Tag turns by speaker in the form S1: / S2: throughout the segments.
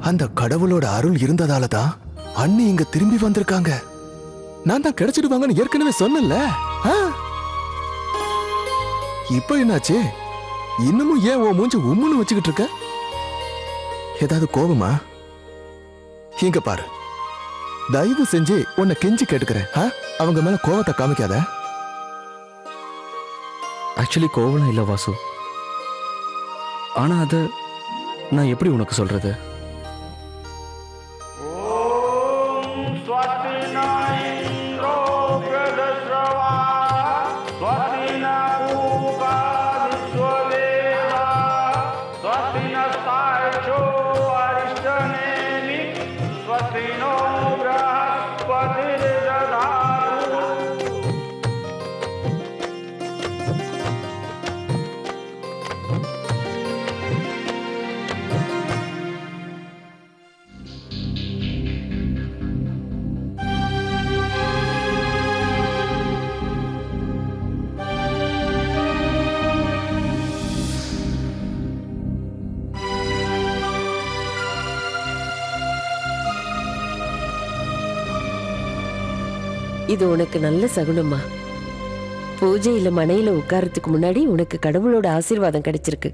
S1: அந்த கடவுளோட அருள் இருந்ததால தான் அண்ணி இங்க திரும்பி வந்திருக்காங்க. நான் தான் கிடைச்சிடுவாங்கன்னு ஏற்கனவே சொன்னல. இப்ப என்னாச்சு? இன்னமும் ஏன் உன் மூஞ்சி உம்முன்னு வச்சுக்கிட்டு இருக்க? ஏதாவது கோபமா? இங்க பாரு, தயவு செஞ்சு உன்னை கெஞ்சி கேட்டுக்கிறேன், அவங்க மேல கோவத்தை காமிக்காத.
S2: ஆக்சுவலி கோவம் இல்ல வாசு. ஆனா அது நான் எப்படி உனக்கு சொல்றது?
S3: இது உனக்கு நல்ல சகுனமா. பூஜையில மனையில உட்காரத்துக்கு முன்னாடி உனக்கு கடவுளோட ஆசீர்வாதம் கிடைச்சிருக்கு.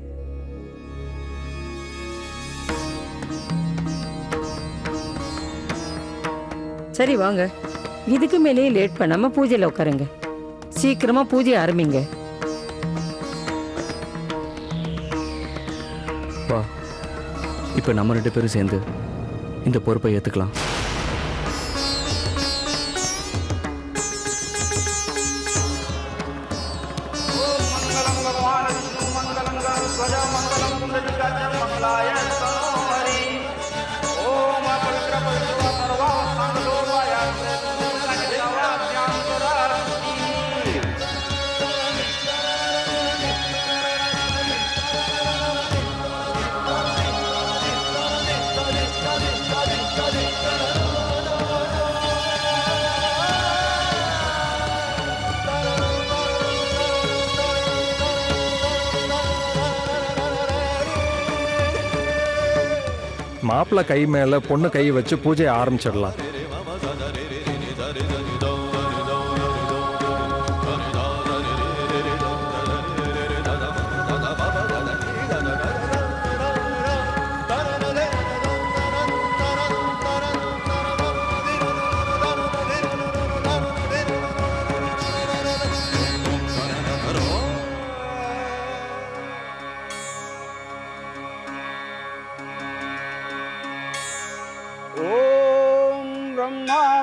S4: சரி வாங்க, இதுக்கு மேலேயே லேட் பண்ணாம பூஜையில உட்காருங்க. சீக்கிரமா பூஜை ஆரம்பிங்க.
S2: வா, இப்ப நம்ம 2 பேரும் சேர்ந்து இந்த பொறுப்பை ஏத்துக்கலாம்.
S5: மாப்பிள்ளை கை மேல பொண்ணு கை வச்சு பூஜையை ஆரம்பிச்சிடலாம்.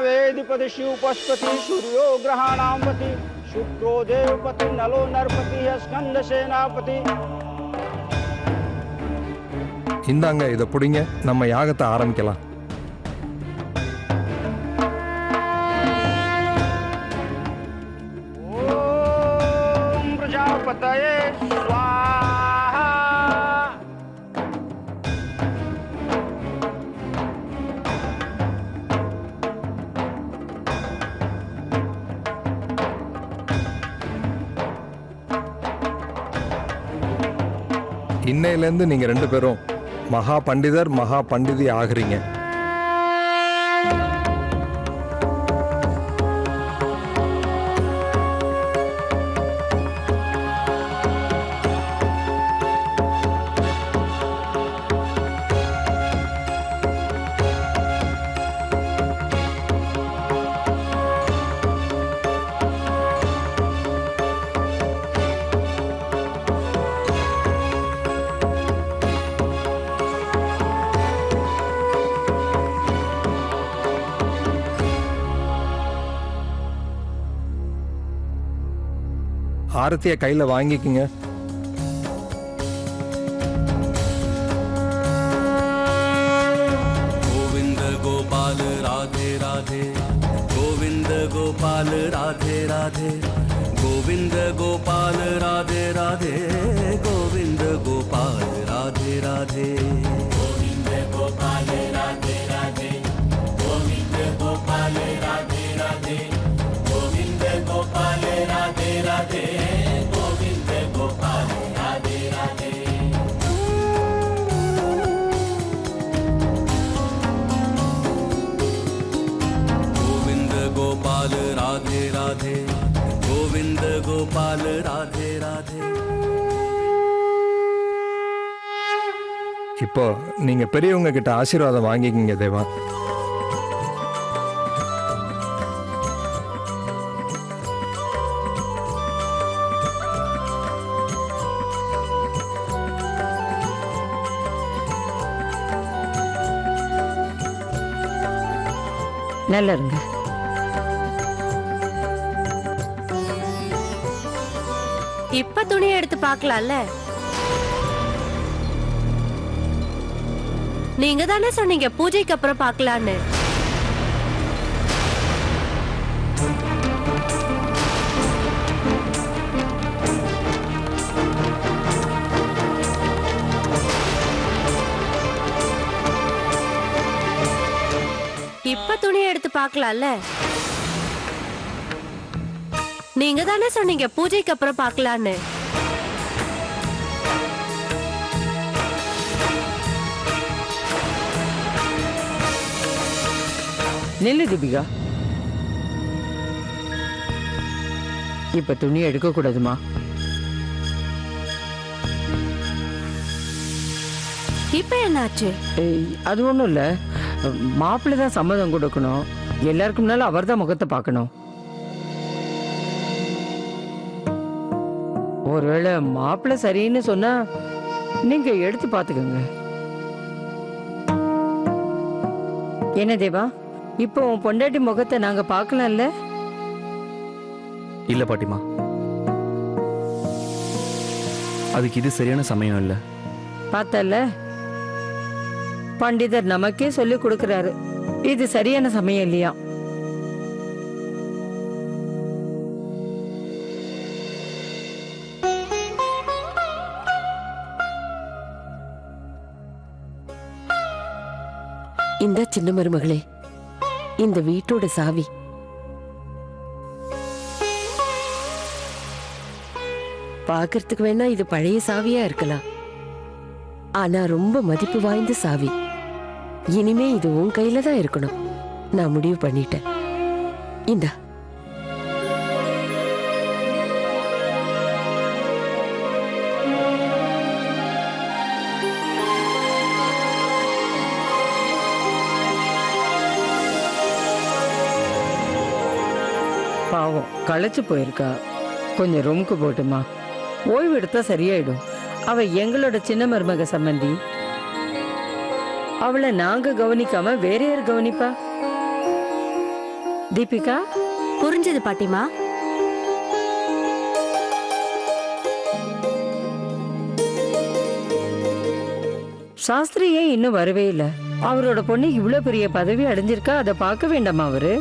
S6: वेदिपति शिवपशुपति सूर्यो ग्रहाणांपति शुक्रो देवपति नलो नरपति स्कंद सेनापति.
S5: இந்தாங்க, இதை பிடிங்க, நம்ம யாகத்தை ஆரம்பிக்கலாம்.
S6: ஓம் பிரஜாபதயே ஸ்வாஹா.
S5: இன்னையிலேருந்து நீங்க 2 பேரும் மகா பண்டிதர் மகா பண்டிதி ஆகுறீங்க. ஆரத்தியை கையில வாங்கிக்குங்க.
S7: गोविंद गोपाल राधे राधे, गोविंद गोपाल राधे राधे, गोविंद गोपाल राधे राधे, गोविंद गोपाल राधे राधे, गोविंद गोपाल राधे राधे, गोविंद गोपाल राधे राधे, गोविंद गोपाल राधे राधे, गोविंद गोपाल राधे राधे.
S5: இப்போ நீங்க பெரியவங்க கிட்ட ஆசீர்வாதம் வாங்கிக்கிங்க தேவா.
S4: நல்லா இருங்க.
S8: இப்ப துணியை எடுத்து பார்க்கலாம்ல? நீங்க தானே சொன்னீங்க பூஜைக்கு அப்புறம் பார்க்கலான்னு. இப்ப துணியை எடுத்து பார்க்கலாம்ல? நீங்க தானே சொன்னீங்க பூஜைக்கு அப்புறம் பார்க்கலான்னு.
S4: நெல்லு தீபிகா, இப்ப துணி எடுக்க கூடாதுமா.
S8: இப்ப என்னாச்சு?
S4: அது ஒண்ணும் இல்ல, மாப்பிள்ளை தான் சம்மதம் கொடுக்கணும். எல்லாருக்கும் முன்னால அவர் தான் முகத்தை பார்க்கணும். ஒருவேளை மாப்பிள்ளை சரின்னு சொன்னா நீங்க எடுத்து பாத்துக்கோங்க. என்ன தேவா, இப்போ உன் பொண்டாட்டி முகத்தை நாங்க பார்க்கலாம்ல?
S2: இல்ல பாட்டிமா, அதுக்கு இது சரியான சமயம் இல்ல.
S4: பார்த்தல, பண்டிதர் நமக்கே சொல்லி கொடுக்கறாரு, இது சரியான சமயம் இல்லையா.
S3: இந்த சின்ன மருமகளே, இந்த வீட்டோட சாவி. பாக்குறதுக்கு வேணா இது பழைய சாவியா இருக்கலாம், ஆனா ரொம்ப மதிப்பு வாய்ந்த சாவி. இனிமே இது உன் கையில தான் இருக்கணும். நான் முடிவு பண்ணிட்டேன். இந்தா.
S4: பாவம் களைச்சு போயிருக்கா, கொஞ்சம் ரூமுக்கு போட்டுமா. ஓய்வு எடுத்தா சரியாயிடும். அவ எங்களோட சின்ன மருமக சம்பந்தி. அவளை நாங்க கவனிக்காம வேற யார் கவனிப்பா? தீபிகா,
S8: புரிஞ்சது பாட்டிமா.
S4: சாஸ்திரி ஏன் இன்னும் வரவே இல்லை? அவரோட பொண்ணு இவ்வளவு பெரிய பதவி அடைஞ்சிருக்கா, அதை பார்க்க வேண்டாமா அவரு?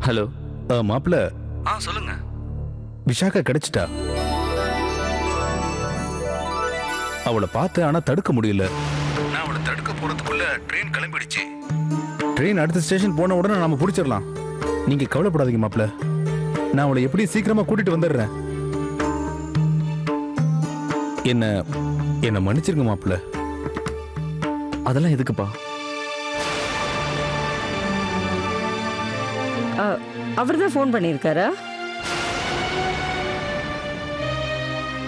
S2: ஹலோ
S1: மாப்பிள்ள,
S2: சொல்லுங்க.
S1: விஷாக்கா கிடைச்சிட்டா. அவளை பார்த்து ஆனா தடுக்க முடியல. நான் அவளை தடுக்க போறதுக்குள்ள ட்ரெயின் கிளம்பிடுச்சு. ட்ரெயின் அடுத்த ஸ்டேஷன் போன உடனே நாம பிடிச்சிடலாம். நீங்க கவலைப்படாதீங்க மாப்பிள்ள, நான் அவளை எப்படி சீக்கிரமா கூட்டிட்டு வந்துடுறேன். என்ன மன்னிச்சிருங்க மாப்பிள்ள.
S2: அதெல்லாம் எதுக்குப்பா?
S4: அவர் தான் ஃபோன் பண்ணியிருக்காரா?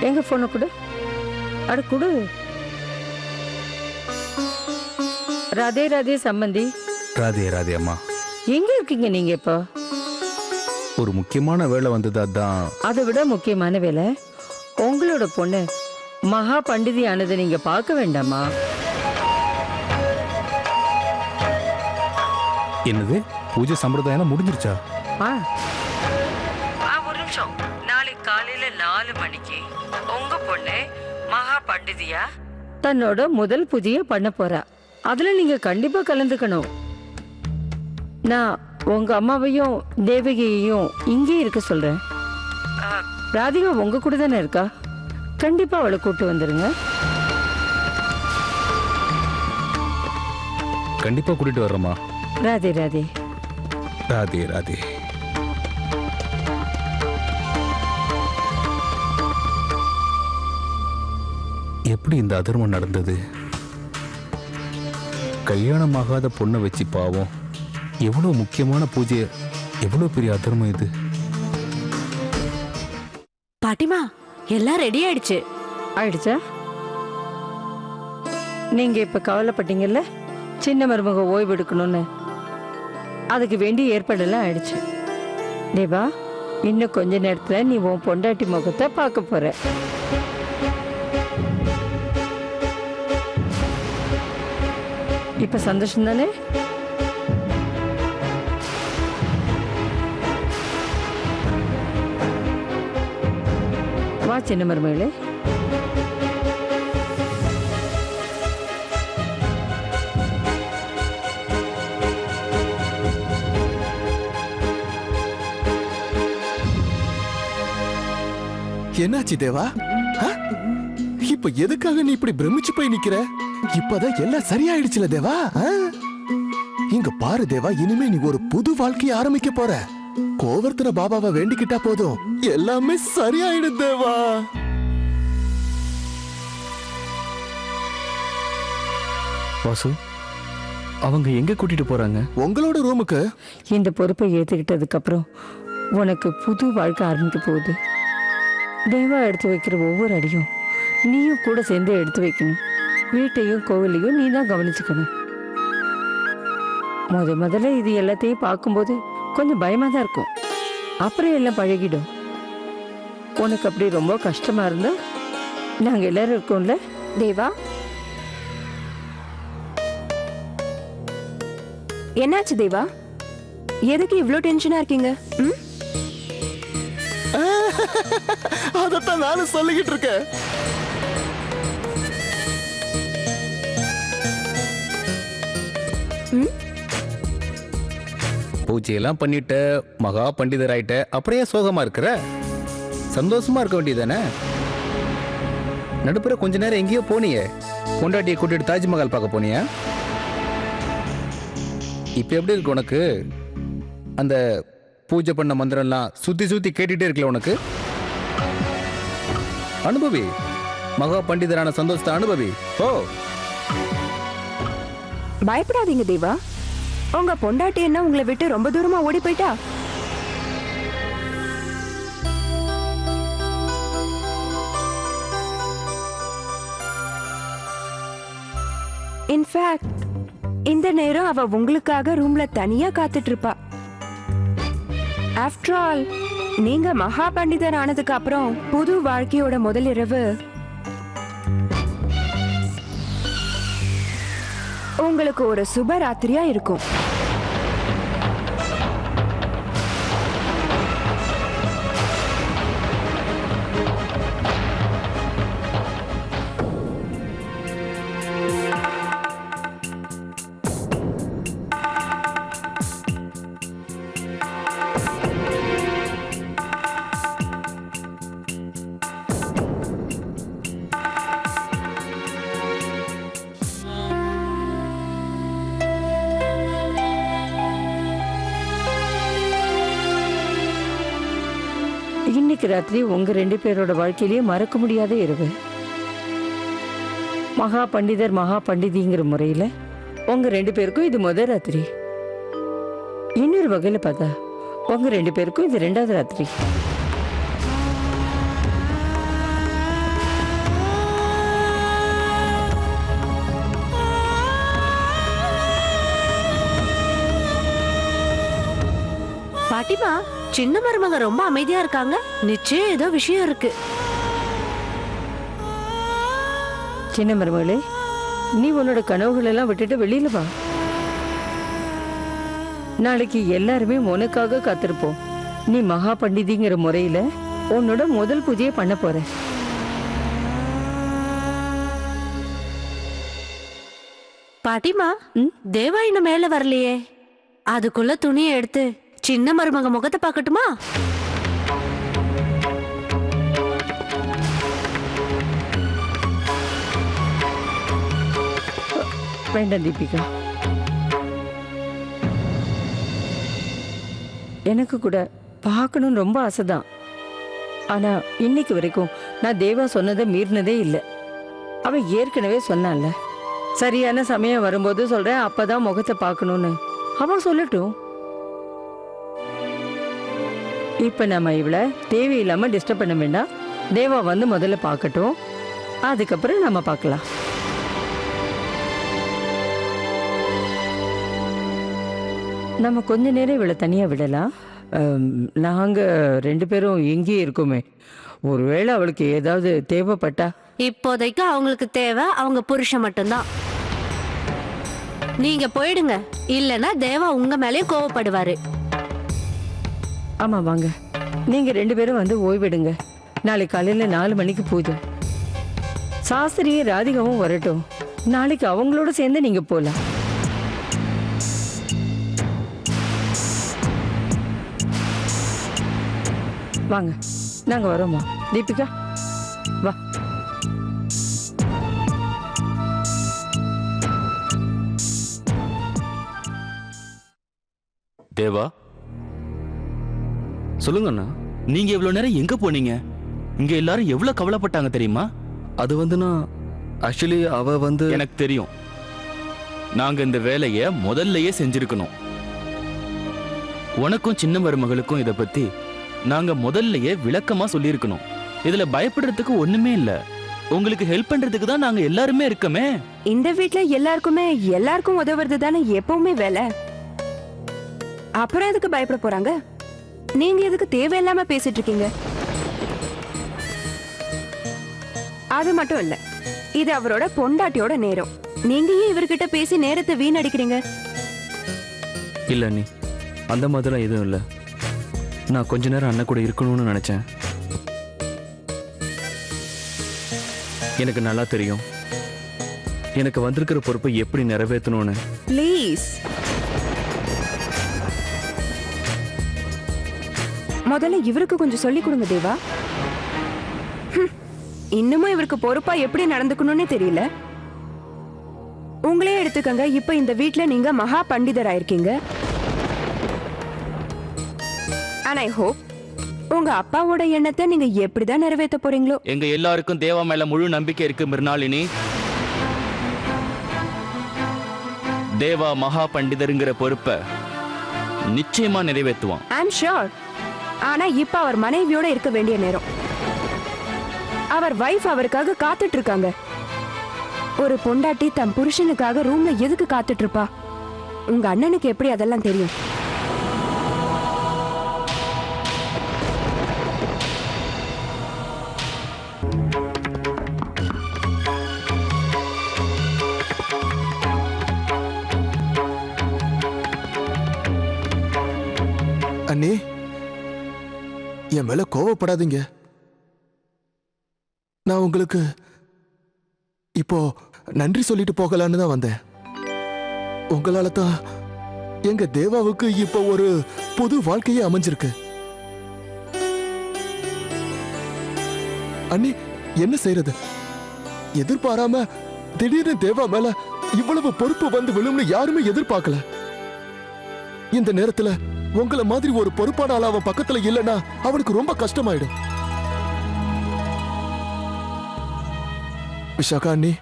S4: எங்க போன கொடு. அட கொடு. ராதே ராதே சம்பந்தி.
S1: ராதே ராதே அம்மா.
S4: எங்க இருக்கீங்க நீங்க இப்போ?
S1: ஒரு முக்கியமான வேலை வந்தது, அதான்.
S4: அதை விட முக்கியமான வேலை, உங்களோட பொண்ணு மகா பண்டிதி ஆனதை நீங்க பார்க்க வேண்டாமா?
S1: என்னது, பூஜை சம்பிரதாயம் முடிஞ்சிருச்சா?
S4: ஒரு நிமிஷம். நாளைக்கு காலையில 4 மணிக்கு உங்க பொண்ணு மகா பண்டிதியா தன்னோட முதல் பூஜையை பண்ண போறா. அதுல நீங்க கண்டிப்பா கலந்துக்கணும். நான் உங்க அம்மாவையும் தேவகியையும் இங்கே இருக்க சொல்றேன். ராதிகா உங்க கூட தானே இருக்கா? கண்டிப்பா அவளை கூட்டு வந்துருங்க.
S1: கண்டிப்பா கூட்டிட்டு வர்றோமா.
S4: ராதே ராதே.
S1: ராதே ராதே. எப்படி இந்த அதர்மம் நடந்தது?
S9: கல்யாணமாகாத பொண்ணை வச்சு பாவம். எவ்வளோ முக்கியமான பூஜை, எவ்வளோ பெரிய அதர்மம் இது.
S8: பாட்டிமா எல்லாம் ரெடி ஆயிடுச்சு.
S4: ஆயிடுச்சா? நீங்க இப்ப கவலைப்பட்டீங்கல்ல சின்ன மருமக ஓய்வு எடுக்கணும்னு, அதுக்கு வேண்டிய ஏற்பாடெல்லாம் ஆயிடுச்சு. தேவா, இன்னும் கொஞ்ச நேரத்துல நீ உன் பொண்டாட்டி முகத்தை பார்க்க போற. இப்ப சந்தோஷம் தானே? வா சின்ன மருமகளே.
S1: என்னாச்சு தேவா? இப்ப எதுக்காக நீ இப்படி பிரமிச்சு போய் நிக்கிற? இப்பதான் எல்லாம் சரியாயிடுச்சுல தேவா. இங்க பாரு தேவா, இனிமே நீ ஒரு புது வாழ்க்கையை ஆரம்பிக்க போற. கோவர்த்தன பாபாவை வேண்டிக்கிட்டா போதும், எல்லாமே சரியாயிடும் தேவா.
S2: வாசு, அவங்க எங்க கூட்டிட்டு போறாங்க?
S1: உங்களோட ரூமுக்கு.
S4: இந்த பொறுப்பை ஏத்துக்கிட்டதுக்கு அப்புறம் உனக்கு புது வாழ்க்கை ஆரம்பிக்க போகுது. தேவா எடுத்து வைக்கிற ஒவ்வொரு அடியும் நீயும் கூட சேர்ந்து எடுத்து வைக்கணும். வீட்டையும் கோவிலையும் நீ தான் கவனிச்சுக்கணும். முதல்ல இது எல்லாத்தையும் பார்க்கும்போது கொஞ்சம் பயமா தான் இருக்கும். அப்புறம் எல்லாம் பழகிடும். உனக்கு அப்படி ரொம்ப கஷ்டமா இருந்தா நாங்க எல்லாரும் இருக்கோம்ல.
S10: தேவா, என்னாச்சு தேவா? எதுக்கு இவ்ளோ டென்ஷனா இருக்கீங்க?
S1: அதத்தான் நானும் சொல்லிக்கிட்டு இருக்கேன்.
S9: பூஜையெல்லாம் பண்ணிட்ட, மகா பண்டிதர் ஆயிட்ட, அப்புறம் ஏன் சோகமா இருக்கிற? சந்தோஷமா இருக்க வேண்டியதானே? நடுப்புற கொஞ்ச நேரம் எங்கேயோ போனியே, பொண்டாட்டியை கூட்டிட்டு தாஜ்மஹால் பார்க்க போனியா? இப்ப எப்படி இருக்கு உனக்கு? அந்த பூஜை பண்ண மந்திரம்லாம் சுத்தி சுத்தி கேட்டுட்டே இருக்கல உனக்கு? அனுபவி, மகா பண்டிதரான சந்தோஷத்தை அனுபவி. ஓ,
S10: பயப்படாதீங்க தேவா. உங்க பொண்டாட்டி என்ன உங்களை விட்டு ரொம்ப தூரமா ஓடி போயிட்டா? இன்ஃபேக்ட் இந்த நேரம் அவ உங்களுக்காக ரூம்ல தனியா காத்துட்டு இருப்பா. ஆஃப்டர் ஆல், நீங்க மகா பண்டிதர் ஆனதுக்கு அப்புறம் புது வாழ்க்கையோட முதல் இரவு உங்களுக்கு ஒரு சுப ராத்திரியா இருக்கும்.
S4: இன்னைக்கு ராத்திரி உங்க 2 பேரோட வாழ்க்கையிலேயே மறக்க முடியாத இரவு. மகா பண்டிதர் மகா பண்டிதிங்கிற முறையில உங்க 2 பேருக்கும் இது முதல் ராத்திரி. இன்னொரு வகையில பார்த்தா உங்க 2 பேருக்கும் இது 2வது ராத்திரி.
S8: பாட்டிமா, சின்ன மருமக ரொம்ப அமைதியா இருக்காங்க. நிச்சயம் ஏதோ விஷயம் இருக்கு.
S4: சின்ன மருமகளே, நீ உன்னோட கனவுகள் எல்லாம் விட்டுட்டு வெளியில வா. நாளைக்கு எல்லாருமே உனக்காக காத்திருப்போம். நீ மகா பண்டிதிங்கிற முறையில உன்னோட முதல் பூஜையை பண்ண போற.
S8: பாட்டிமா, தேவா இன்னும் மேல வரலையே. அதுக்குள்ள துணியை எடுத்து சின்ன மருமக முகத்தை பார்க்கட்டுமா?
S4: வேண்டாம் தீபிகா, எனக்கு கூட பார்க்கணும்னு ரொம்ப ஆசைதான். ஆனா இன்னைக்கு வரைக்கும் நான் தேவா சொன்னதை மீறினதே இல்லை. அவ ஏற்கனவே சொன்னால, சரியான சமயம் வரும்போது சொல்றேன், அப்பதான் முகத்தை பார்க்கணும்னு. அவன் சொல்லட்டும். இப்ப நம்ம இவளை தேவையில்லாம டிஸ்டர்ப் பண்ண வேண்டாம். தேவா வந்து முதல்ல பார்க்கட்டும், அதுக்கப்புறம் நம்ம பார்க்கலாம். நம்ம கொஞ்ச நேரம் இவளை தனியா விடலாம். நாங்க 2 பேரும் எங்கேயே இருக்கோமே, ஒருவேளை அவளுக்கு ஏதாவது தேவைப்பட்டா.
S8: இப்போதைக்கு அவங்களுக்கு தேவை அவங்க புருஷன் மட்டும்தான். நீங்க போயிடுங்க, இல்லனா தேவா உங்க மேலே கோவப்படுவாரு.
S4: ஆமா வாங்க, நீங்க 2 பேரும் வந்து ஓய்வெடுங்க. நாளைக்கு காலையில 4 மணிக்கு பூஜை. சாஸ்திரியும் ராதிகாவும் வரட்டும், நாளைக்கு அவங்களோட சேர்ந்து நீங்க போலாம். வாங்க, நாங்க வரோமா. தீபிகா வா.
S2: தேவா சொல்லுங்க அண்ணா.
S11: நீங்க இவ்வளவு நேரம் எங்க போனீங்க? இங்க எல்லாரும் எவ்வளவு கவலைப்பட்டாங்க தெரியுமா?
S2: அது வந்து நான் ஆக்சுவலி அவ வந்து
S11: எனக்கு தெரியும். நாங்க இந்த வேலைய முதல்லயே செஞ்சிருக்கணும். உனக்கும் சின்ன மருமகளுக்கும் இத பத்தி நாங்க முதல்லயே விளக்கமா சொல்லியிருக்கணும். இதுல பயப்படுறதுக்கு ஒண்ணுமே இல்ல. உங்களுக்கு ஹெல்ப் பண்றதுக்கு தான் நாங்க எல்லாருமே இருக்கமே.
S10: இந்த வீட்ல எல்லாருக்கும் உதவுறது தானே எப்பவுமே வேலை. அப்புறம் எதுக்கு பயப்பட போறாங்க? நீங்க எதுக்கு தேவையில்லாம பேசிட்டு இருக்கீங்க? அது மட்டும் இல்ல, இது அவரோட பொண்டாட்டியோட நேரம். நீங்க ஏன் இவர்கிட்ட பேசி நேரத்தை வீணடிக்கிறீங்க?
S2: இல்ல நீ அந்த மாதிரிலாம் எதுவும் இல்லை. நான் கொஞ்ச நேரம் அண்ணன் கூட இருக்கணும்னு நினைச்சேன். எனக்கு நல்லா தெரியும் எனக்கு வந்திருக்கிற பொறுப்பை எப்படி நிறைவேற்றணும்னு.
S10: ப்ளீஸ் முதல்ல இவருக்கு கொஞ்சம் சொல்லி கொடுங்க தேவா. இன்னமும் இவருக்கு பொறுப்பா எப்படி நடந்துக்கணும்னே தெரியல. உங்களே எடுத்துக்கங்க, இப்ப இந்த வீட்ல நீங்க மகா பண்டிதர் ஆயிருக்கீங்க. and I hope உங்க அப்பாவோட எண்ணத்தை நீங்க எப்படிதான் நிறைவேற்ற போறீங்களோ.
S11: எங்க எல்லாருக்கும் தேவா மேல முழு நம்பிக்கை இருக்கு மிருணாளினி. தேவா மகா பண்டிதருங்கிற பொறுப்பை நிச்சயமா நிறைவேற்றுவான்.
S10: ஐ அம் ஷூர். ஆனா இப்ப அவர் மனைவியோட இருக்க வேண்டிய நேரம். அவர் வைஃப் அவருக்காக காத்துட்டு இருக்காங்க. ஒரு பொண்டாட்டி தன் புருஷனுக்காக ரூம்ல எதுக்கு காத்துட்டு இருப்பா? உங்க அண்ணனுக்கு எப்படி அதெல்லாம் தெரியும்?
S1: அண்ணே, என் மேல கோவப்படாதீங்க. நான் உங்களுக்கு இப்போ நன்றி சொல்லிட்டு போகலான்னு தான் வந்தேன். உங்களால தான் எங்க தேவாவுக்கு இப்போ ஒரு புது வாழ்க்கையே அமைஞ்சிருக்கு. அண்ணி, என்ன செய்யறது? எதிர்பாராம திடீர்னு தேவா மேல இவ்வளவு பொறுப்பு வந்து விழும்னு யாருமே எதிர்பார்க்கல. இந்த நேரத்துல உங்களை மாதிரி ஒரு பொறுப்பான ஆள் அவன் பக்கத்துல இல்லைன்னா அவனுக்கு ரொம்ப கஷ்டமாயிடும். விஷாகா அண்ணி,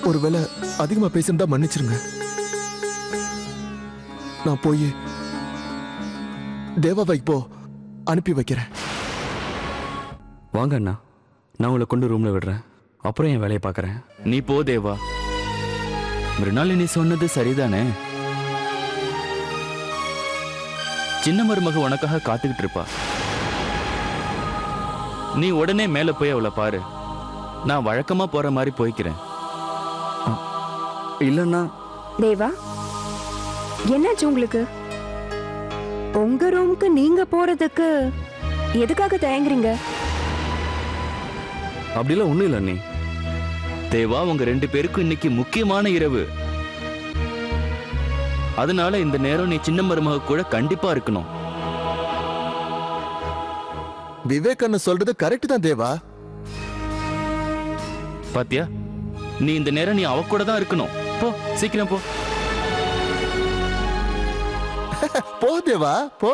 S1: ஒருவேளை அதிகமா பேசிருந்தா மன்னிச்சிருங்க. நான் போய் தேவாவை இப்போ அனுப்பி வைக்கிறேன்.
S2: வாங்க அண்ணா, நான் உங்களை கொண்டு ரூம்ல விடுறேன். அப்புறம் என் வேலையை பார்க்கறேன்.
S11: நீ போ தேவா. மிருணாளினி சொன்னது சரிதானே? சின்ன மருமக உனக்காக காத்துக்கிட்டு இருப்பா. நீ உடனே மேல போய் அவளை பாரு. நான் வழக்கமா போற மாதிரி போய்க்கிறேன்.
S2: இல்லன்னா
S10: தேவா, என்னாச்சு உங்களுக்கு? உங்க ரூமுக்கு நீங்க போறதுக்கு எதுக்காக தயங்குறீங்க?
S2: அப்படிலாம் ஒண்ணும் இல்லை அண்ணி.
S11: தேவா, உங்க 2 பேருக்கும் இன்னைக்கு முக்கியமான இரவு. அதனால இந்த நேரம் நீ சின்ன மருமக கூட கண்டிப்பா இருக்கணும்.
S1: விவேக் அண்ணன் சொல்றது கரெக்ட் தான் தேவா.
S11: பாத்தியா, நீ இந்த நேரம் நீ அவ கூட தான் இருக்கணும். போ, சீக்கிரம் போ.
S1: போ தேவா, போ.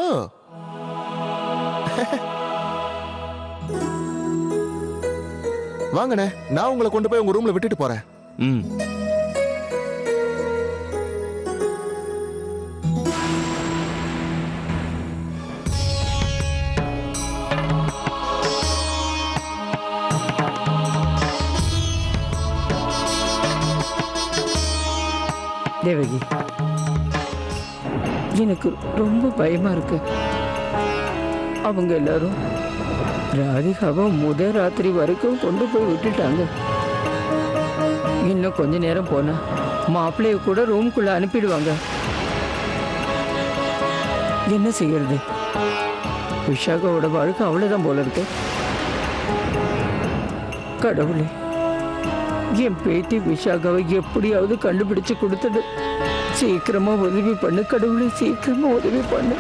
S1: வாங்கண்ணே, நான் உங்களை கொண்டு போய் உங்க ரூம்ல விட்டுட்டு போறேன்.
S11: ம்.
S4: தேவகி, எனக்கு ரொம்ப பயமா இருக்கு. அவங்க எல்லாரும் ராதிகாவை முதல் ராத்திரி வரைக்கும் கொண்டு போய் விட்டுட்டாங்க. இன்னும் கொஞ்ச நேரம் போனா மாப்பிள்ளைய கூட ரூம்குள்ள அனுப்பிடுவாங்க. என்ன செய்யறது? விஷாகாவோட வாழ்க்கை அவ்வளவுதான் போல இருக்கு. கடவுளே, என் பேத்தி விஷாகாவை எப்படியாவது கண்டுபிடிச்சு கொடுத்தது. சீக்கிரமா உதவி பண்ணு கடவுளே, சீக்கிரமா உதவி பண்ணு.